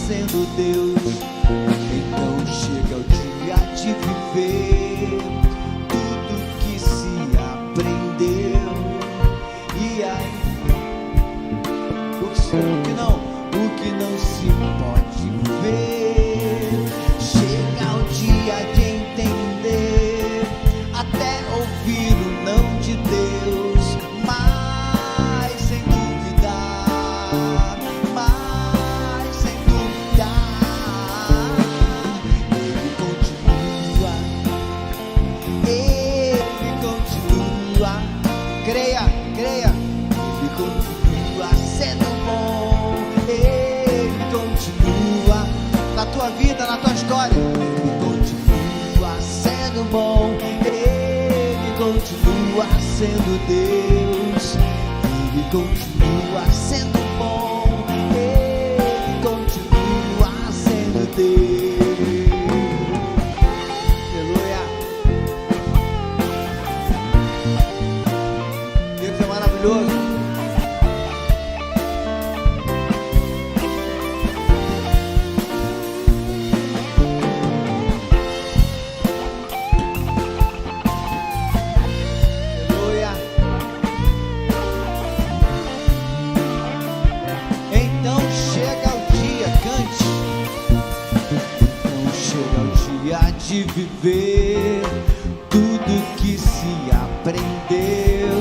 sendo Deus. Então chega o dia de viver tudo que se aprendeu. E aí, o que não se pode ver, chega o dia de entender, até ouvir o não de Deus. Mas sem dúvida, ele continua, creia, ele continua sendo bom, ele continua na tua vida, na tua história, ele continua sendo bom, ele continua sendo Deus, ele continua sendo bom, ele continua sendo Deus. Aleluia. Deus é maravilhoso. De viver tudo que se aprendeu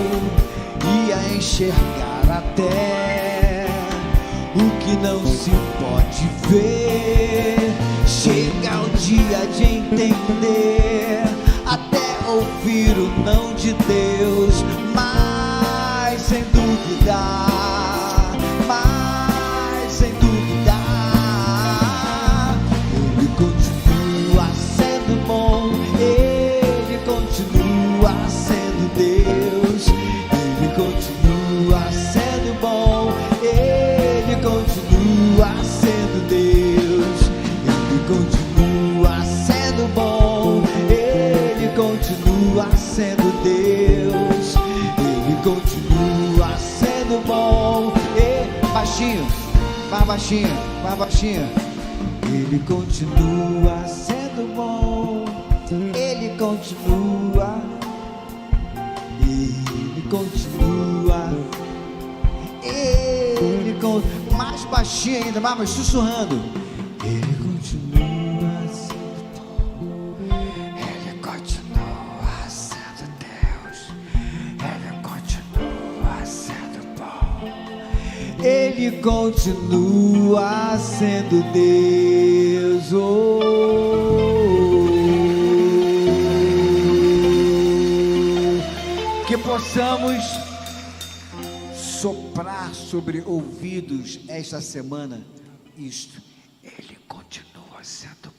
e a enxergar até o que não se pode ver. Chega o dia de entender, até ouvir o não de Deus. Mas sem dúvida, ele continua sendo bom, ele continua sendo Deus, ele continua sendo bom, ele continua sendo Deus, ele continua sendo bom, ele continua sendo Deus, ele continua sendo bom. E baixinho, mais baixinho, mais baixinho. Ele continua sendo bom, ele continua, mais baixinho ainda, mais sussurrando. Ele continua sendo bom, ele continua sendo Deus, ele continua sendo bom, ele continua sendo Deus. Que possamos soprar sobre ouvidos esta semana isto: ele continua sendo